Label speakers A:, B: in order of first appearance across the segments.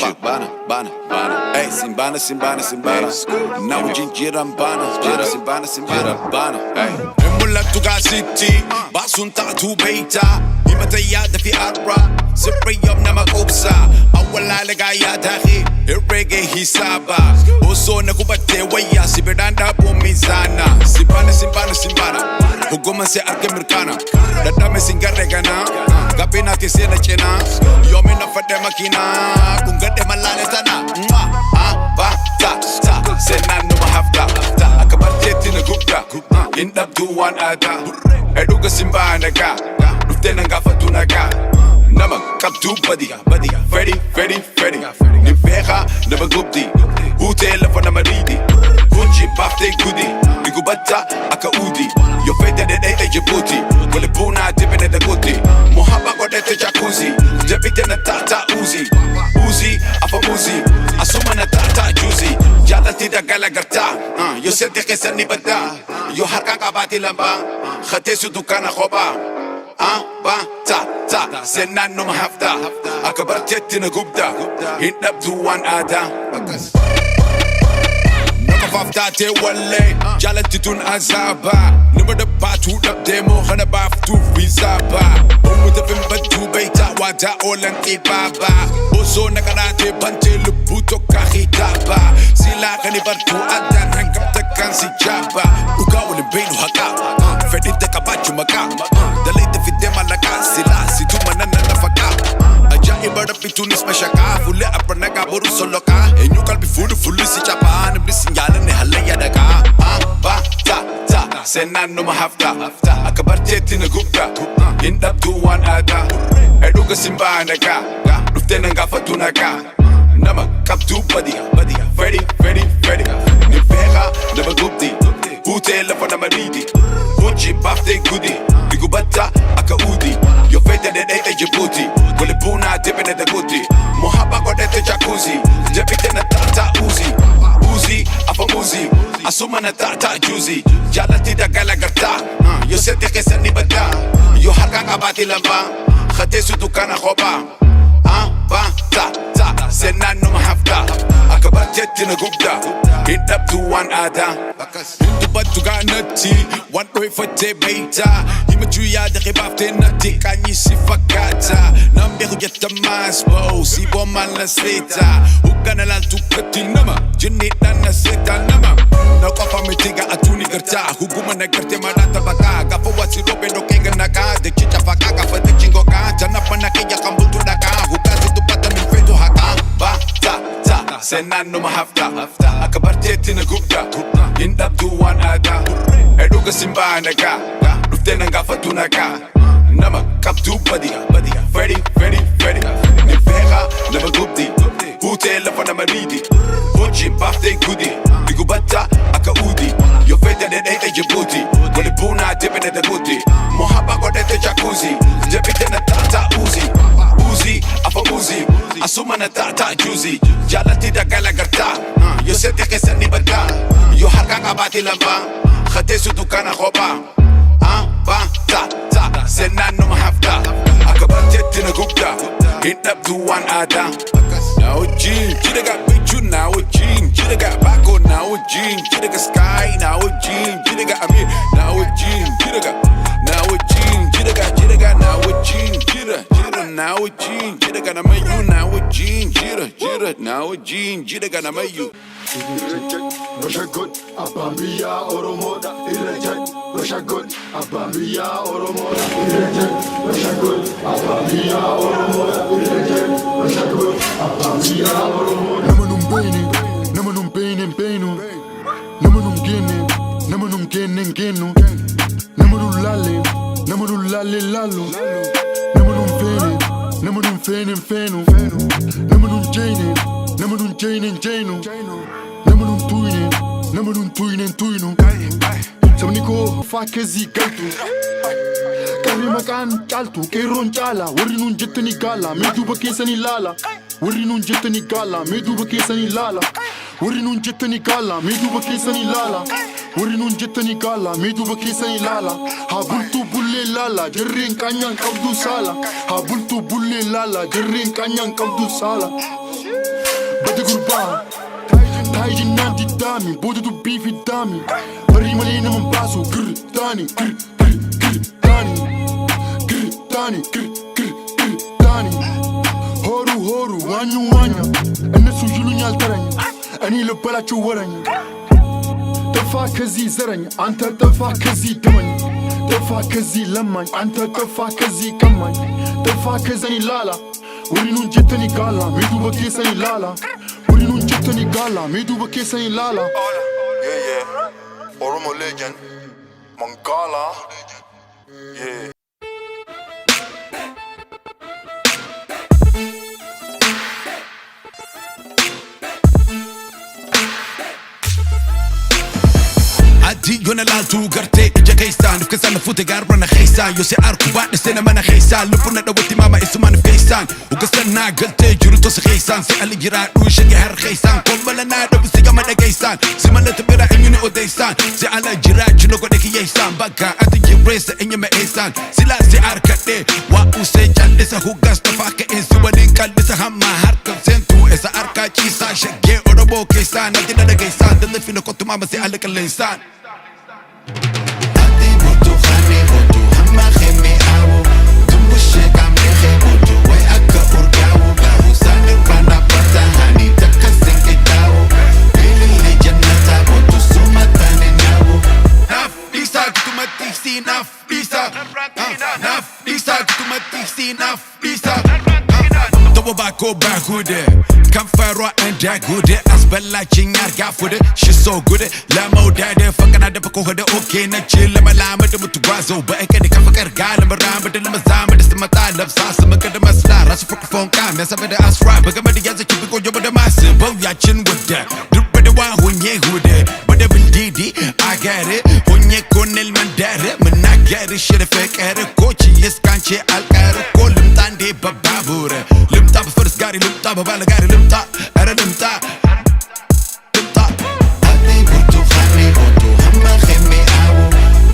A: Abdichu, Baana, hey, Simbana, now Jinjiram Baana, Simbana, Baana, hey. Emula tuga city, basunta tu beita, imataya da fi arra, sipri yom na makubsa, awala lagaya dahi, irrege hisaba, oso na kubate waya, sibiranda bumizana, Simbana, huguma se arkemirkana, dadame singaregana, gapina tisena chena, yomi na fade makina, kungate malale tana, ba ta, sena no hafta, akabarte tina gupta, end up do one ada, eduga Simbana ga, luften nga fatuna ga, nama kaptu badi, Freddy, ni vega, nama gupti, hotel van na maridi, kunchi bafte goody, igubata akaudi, yo fete de Djibouti, wale puna tipe de guti, mohaba kodete jacuzzi, debite na tata Uzi, afa muzi, asuma na tata juicy, jala tida galagarta, yo sente que se nibada, yo harka kabati lamba, khate su dukana khoba, ba ta, sena no mahafta, akabar tetina gupta, hit up to one ada. After te wale, jala titun azaba. Number the patu up demo, hana baf tu vizaba. Umu the bimba tu beita, wada olan e baba. Ozo nakarate bante luputo kahitaba. Sila kanibatu adan hangkap tekan si jaba. Uga wale beinu haka, fedi te kabachu maka. Dalay te fide malaka, sila situ manana nafaka. Aja ibada pitunis mashaka, fule apranaga boru soloka. Enyu kalbi fulu si chapa, nibli sinjala ne halaya daga. Ba ta, sena no mahafta, akabarte tina gupta. End up do one ada, eduga Simbana ga, luften nga fatuna ga. Nama kaptu badi, Freddy, ni vega, nama gupti, hotel van na maridi, kunchi bafte goody, igubata akaudi, yo fete de Djibouti, wale puna tipe de guti, mohaba kodete jacuzzi, debite na tata Uzi, afa muzi, asuma na tata juicy, jala tida galagarta, yo sente que se nibada, yo harka kabati lamba, khate su dukana khoba, ba ta, sena no mahafta, akabar tetina gupta, hit up to one ada. Dubat tuga nati, one way for te beita, himajuya de kibafte nati kanyi sifakata, nambe kujeta masbo, si boman la seta, hukana lan tukati nama, jinita na seta nama, na kafa metiga atuni gerta, huguma na gerte marata baka, gafa wasi robe no kenga naka, de chicha faka gafa de chingo ka, jana panake ya kambultu daka, hukazi dupata min fetu haka, ba ta, sena no mahafta, akabarte tina gupta, end up do one ada, eduga Simbana ga, luften nga fatuna ga, nama kaptu badi, Freddy, ni vega, nama gupti, hotel van na maridi, kunchi bafte goody, igubata akaudi, yo fete de Djibouti, wale puna tipe de guti, mohaba kodete jacuzzi, debite na tata Uzi, afa muzi, asuma na tata juicy, jala tida galagarta, yo sente que se nibada, yo harka kabati lamba, khate su dukana khoba, ba ta, sena no mahafta, akabar tetina gupta, hit up to one ada. Now a jean, chida got Abdichu, now a jean, chida got Bako, now a jean, chida got Sky, now a jean, chida got Amir, now a jean, chida got, now a jean, chida got, now a jean, chida, now a jean, chida got Amayu, now a jean, chida, now a jean, chida got Amayu.
B: Roshagut, Abambiya Oromo, Irreject, Roshagut, Abambiya Oromo, Irreject, Roshagut, Abambiya Oromo, Irreject, Roshagut, Abambiya Oromo. Namanum Benu, Namanum Genu, Namanum Lale Lalu, Namanum Fenu, Namanum Jane, Namanum Tuinu, Samniko Fakezi Kaltu, Karimakan Kaltu, Keron Chala, Warinun Jetani Gala, Meduba Kesani Lala, Warinun Jetani Gala, Meduba Kesani Lala, Warinun Jetani Gala, Meduba Kesani Lala, Warinun Jetani Gala, Meduba Kesani Lala, Habultu Bulle Lala, Jerrin Kanyang Kabdu Sala, Habultu Bulle Lala, Jerrin Kanyang Kabdu Sala. bada gurbaa taayijin naanti daami booda dubbii fi daami barii malee naman baasu gir daani gir daani gir daani gir daani horu waanyu waanya እነሱ ይሉኛል ተረኛ እኔ ልበላቸው ወረኛ ጠፋ ከዚህ ዘረኛ አንተ ጠፋ ከዚህ ደመኛ ጠፋ ከዚህ ለማኝ አንተ ጠፋ ከዚህ ቀማኝ ጠፋ ከዘኒ ላላ ወሪኑን ጀተኒ ጋላ ሜዱ በኬሰኒ ላላ ወሪኑን ጀተኒ ጋላ ሜዱ በኬሰኒ ላላ yeah Oromo legend ManGL yeah
A: عدي يونا لالتو قرتي اجا كيسان فكسان فوتي قاربنا خيسان يوسي اركو بعد السنة مانا خيسان لبونا دوتي ماما اسمان في كيسان وقصرنا قلتي جورو توسي خيسان سأل جراد وشنجي هر خيسان قومبلنا دوبسي قمنا كيسان سيمانا تبرا انيوني وديسان سأل جراد جنو قدك ييسان بقا اتي جريسا اني ما ايسان سلا سي اركتي واقو سي جاندسا هوغاس تفاك انسي ودين قلبسا هما هركب سنتو اسا اركا جيسا شكي اورمو كيسان نتنا دا كيسان دلفين كنتو ماما سي عليك الانسان Naaf, Dhiisaa kutumatiksi Naaf, Dhiisaa Tawa Bako bahude Kan faro anda gude Asbalachi nyarga fude She's so good Lama udade Fakana de pako hode okay na chill Lama lama de mutu wazo Ba eke de kafakar gala Maramba de lama zama De simata lab sasa Maka de masla Rasu microphone ka Mesa bede asra Baga madi yaza chibi ko yoba de masi Bow ya chin wude Drupa de wa hunye hude Bada bindidi I get it Hunye konel mandare Managari shire fekere Kochi yeskanche alkare Ko limtande bababure Limta bafirst gari limta babala gari limta Era limta Limta Adi butu khani butu Hamma khemi awu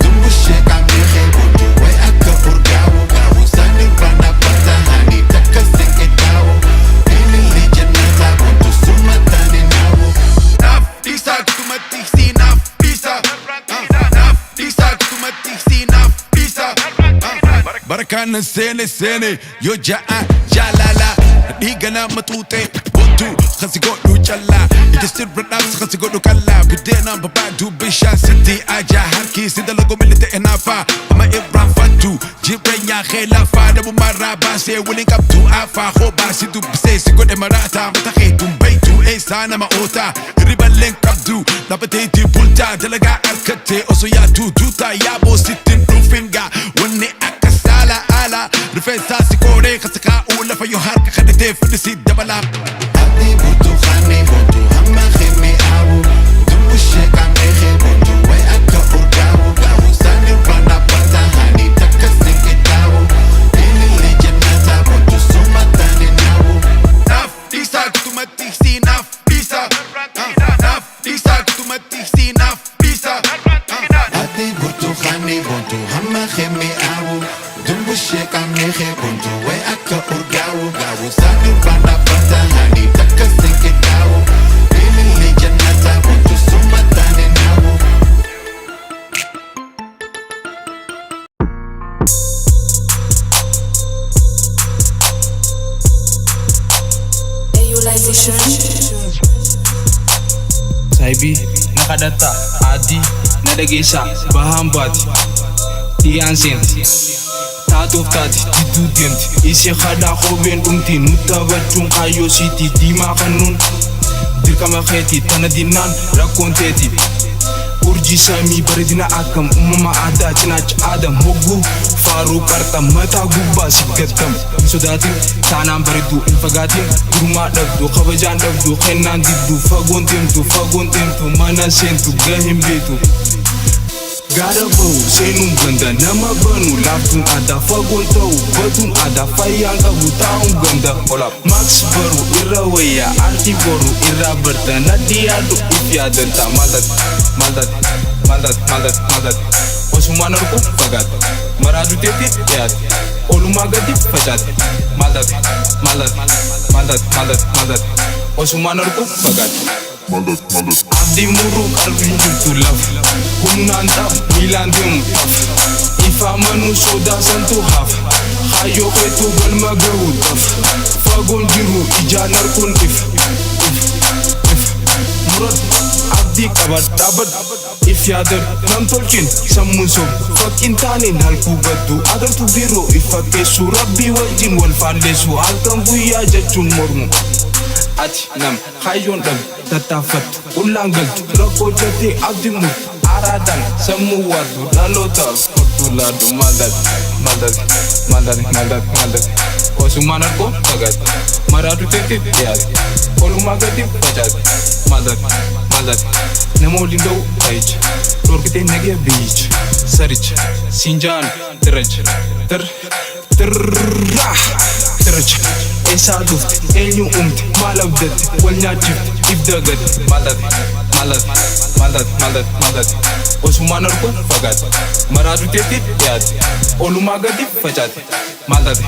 A: Dumbushe kamri khe butu Way akka urgawu gawu Sani bana pata hani Taka senge dawu Ili li jannata butu Sumatani nawu Naaf, Dhiisaa kutumatiksi Naaf, Dhiisaa Naaf, Dhiisaa kutumatiksi Naaf, Dhiisaa Barakana sene Yo ja'a jalala Digana matute Bontu khasi godu challa Ita sirra nafs khasi godu kalla Bidena babadu bishan Siti aja harki Sida logo milite enafa Ama Ibrahim Fatu Jibrenya khilafa Nabu maraba Se willing up to afa Khoba sidu bise Sigode marata Matakhitum baitu Eisa nama ota Riba link abdu Napateti bulta Dalaga arkate Oso ya tututa Yabo sitin rufinga Wani akasala ala Rifesa sikore Khasaka ula Fayo harka khadite Fidisi dabala Adi butu khani butu Hamma khimi awu Dumbushe kamre khe butu Way akka urgawu gawu Sani rana pata hani Taka senge dawu Ili li jannata butu Sumatani nawu Naaf, Dhiisaa kutumatiksi Naaf, Dhiisaa Naaf, Dhiisaa kutumatiksi Naaf, Dhiisaa Adi butu khani butu Hamma khimi awu Dumbushe kamre khe butu Way akka urgawu gawu Sani rana pata hani Taka senge dawu Ili li jannata butu Sumatani nawu
C: Saibi, nakadata, adi, nadagisa, bahambati, tiansenti, tatoftat, ditudent, isi khada khoben umtin, mutabatun kayo city, dima kanun, dirkama kheti, tanadinan, rakonteti, urji sami baridina akam, umama ada, chinach adam, hogu, faru karta, mata gubba, sikatam, sodatim, tanam baridu, infagatim, gurma dabdu, khabajan dabdu, khenan diddu, fagontim tu, mana sentu, gahim betu. Gara bau, senum ganda, nama banu, laftun ada, fagon tau, batun ada, fayang kabu taung ganda. Olap, Max baru, ira waya, arti baru, ira berta, nadia du, ifya denta, maldat. Osumana ruku, fagat, maradu teti, yat, olumagati, facat, maldat. osumaan argu fagaate. Abdii muruu qalbii jirtu lafa humnaan dhaaf miilaan deemu dhaaf ifa manuu sodaa santu hafa hayyoo keetu galma ga'uu dhaaf fagoon jiru ijaan arguun ifa murad abdii qabadhaabad if yaadar nam tolchin sammuun sobu fakkiin taaniin halkuu gaddu agartu biroo ifa keessu rabbii wajjin wal faalleessu halkan guyyaa jechuun mormu ati nam hayyoon dhabe tattaafattu ullaan galtu rakkoo jettee abdii murtu araadaan sammuu waaddu dhalootaaf furtuu laaddu maldati osumaan argoo fagaate maraatu teetti dhiyaate olumaa gadi facaate maldati nama waliin ga'u ta'icha dhorkitee nagee biyyicha saricha siinjaan tiracha tiracha eessaa dhufte eenyu uumte maal abdatte wal nyaachifte if dagatte maldati osumaan argoo fagaate maraatu teetti dhiyaate olumaa gadi facaate maldati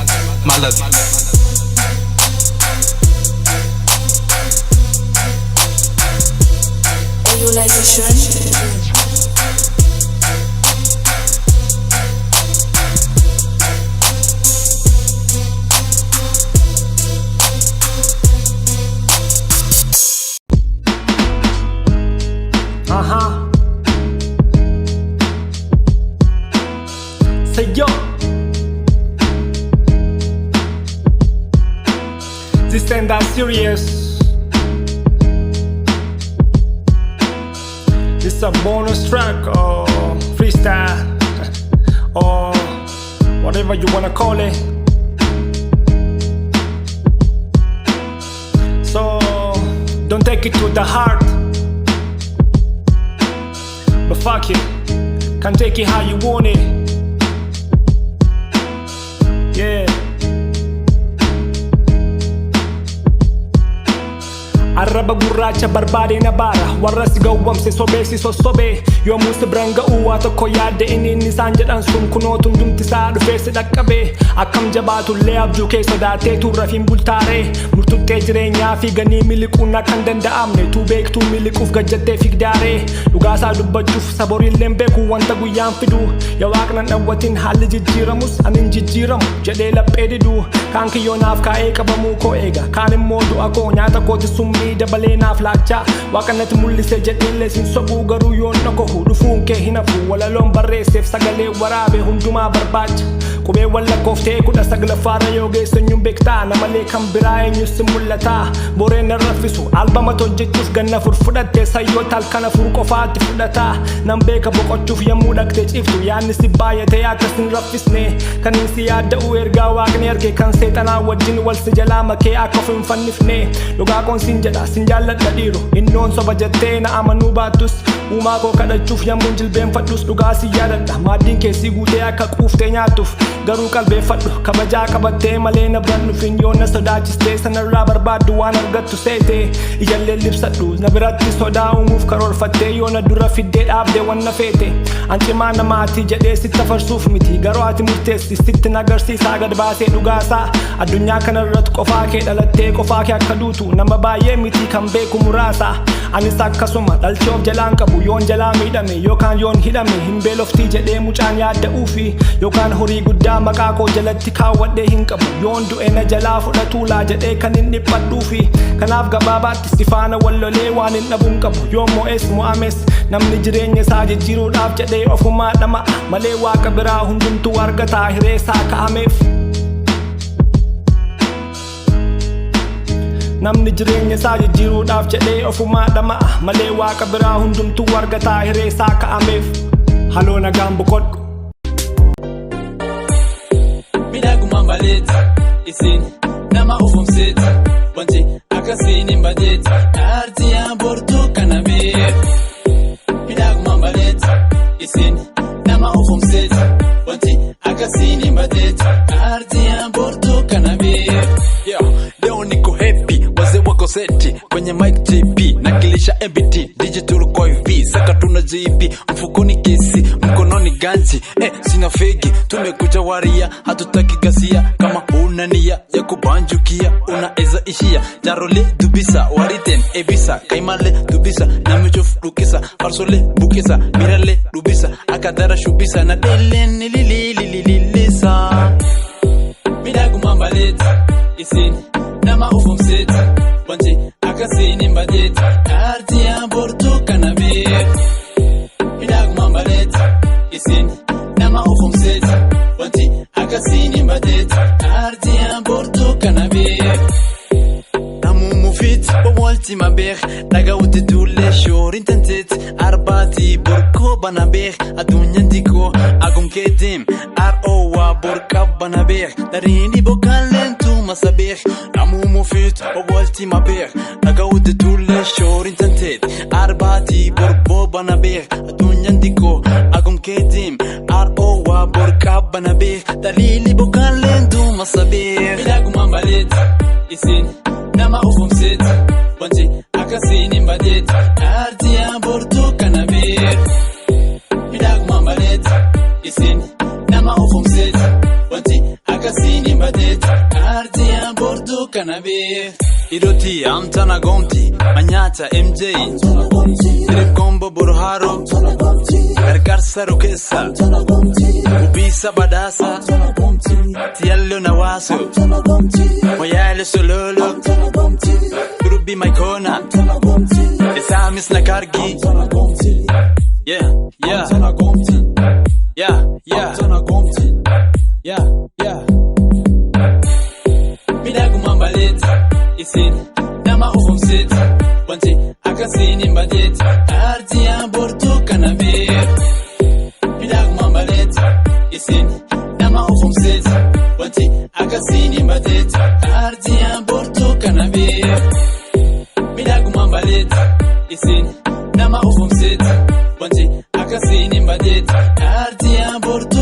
D: Sayyoo. This ain't that serious. It's a bonus track or freestyle or whatever you wanna call it. So don't take it to the heart, but fuck it, can take it how you want it. Yeah. Arraba gurraacha barbaade na baara warra si gawwamse sobee si sossobee yoomuu si biraan ga'uu waa tokko yaadde inni isaan jedhan sun kunootu hundumti isaa dhufee si dhaqqabee akkam jabaatullee abjuu kee sodaatee turrafiin bultaaree murtuttee jireenyaa fi ganii miliquun akkan danda'amne tuu beektuu miliquuf gajjattee figdaaree dhugaasaa dubbachuuf saboriilleen beekuu wanta guyyaan fidu yaa waaqnan dhawwatiin haalli jijjiiramus anin jijjiiramu jedhee laphee diduu kaan kiyyoonaaf kaa'ee qabamuu koo eega kaan immoo du'a koo nyaata kooti summii dabalee naaf laachaa waaqanatti mul'ise jedheellee sin sobuu garuu yoon dhakohu dhufuun kee hin hafu walaloon barreesseef sagalee waraabe hundumaa barbaacha qubee wallakooftee 19 yoo geessenyuun beektaa namalee kan biraa eenyus si mul'ataa boreen nan raffisu albama hojjechuuf ganna fudhattee sayyoota halkan afur qofaatti fudhataa nan beeka boqochuuf yommuu dhaqxee ciiftu yaadni si baay'atee akkas hin raffisne kan hin si yaadda'u ergaa waaqni arge kan seexanaa wajjin wal si jalaa makee akka of hin fannifne dhugaa koon sin jedha sin jaalladha dhiiru innoon soba jettee na amanuu baattus uumaa koo kadhachuuf yommuun jilbeenfadhus dhugaa si yaadadha maaddiin keessii guutee akka quuftee nyaattuuf garuu qalbeeffadhu kabajaa qabattee malee na biran dhufin yoo na sodaachistee sanarraa barbaaddu waan argattu seetee ijallee libsadhu na biratti sodaa uumuuf karoorfattee yoo na dura fiddee dhaabdee wanna feete ancimaa namaatii jedhee sitti afarsuuf miti garuu ati murteessi sitti nagarsiisaa gad baasee dhugaasaa addunyaa kanarratti qofaa kee dhalattee qofaa kee akka duutu nama baay'ee miti kan beeku muraasa anis akkasuma dhalchoof jalaan qabu yoon jalaa miidhame yookaan yoon hidhame hin beeloftii jedhee mucaan yaadda'uufi yookaan horii guddaa maqaa koo jalatti kaawwadhee hin qabu yoon du'e na jalaa fudhatuu laa jedhee kan hin dhiphadhuufi kanaaf gabaabaatti si faana wallolee waan hin dhabuun qabu yoon mo'es mo'ames namni jireenya isaa jijjiiruudhaaf jedhee ofumaa dhama'a malee waaqa biraa hundumtuu argataa hireessaa ka'ameef. namni jireenya isaa jijjiiruudhaaf jedhee ofumaa dhama'a malee waaqa biraa hundumtuu argataa hireessaa ka'ameef haloo nagaan boqodhu.
E: Midhagumaan baleeti isin nama ufumseeti wanti akkasiin hin badeeti aartiyaan bortuu kana beeku. Midhagumaan baleeti isin nama ufumseeti wanti akkasiin hin badeeti aartiyaan bortuu kana beeku. Leo niko happy wazee wako niko seti kwenye mic TP nakilisha MBT digital kwa hivi saka tuna JP mfukoni kesi mkononi ganji sina fegi tumekuja waria hatutaki gasia kama una nia ya kubanjukia unaeza ishia jarole dubisa wariten ebisa kaimale dubisa namechof lukisa farsole bukisa mirale dubisa akadara shubisa na delen lililililisa midagu mambalet isin nama ufumset wanti akasini mbadet artia bortu kanabe midagu mambalet isin nama ufumset wanti akasini mbadet artia bortu kanabe mufit bawalti mabeh daga uti dule shorin tentet arbati borko banabeh adunyan diko agum kedim ro wa borka banabeh darini bokalen tu masabeh mufit bawalti mabeh daga uti dule shorin tentet arbati borko banabeh adunyan diko agum kedim ro wa borka banabeh darini bokalen tu masabeh midagu mambalet isin nama ufumset wanti akasini mbadet artia bortu kanabe midagu mambalet isin nama ufumset wanti akasini mbadet artia bortu kanabe iroti amtana gomti manyata MJ Trip combo borharo Gargar sarukesa Ubisa badasa Tiallo nawaso Moyale sololo Grubi maikona Esamis nakargi Yeah, yeah Yeah, yeah Yeah Midagu mambalet isin nama ufumset wanti akasini mbadet artia bortu kanabe midagu mambalet isin nama ufumset wanti akasini mbadet artia bortu kanabe midagu mambalet isin nama ufumset wanti akasini mbadet artia bortu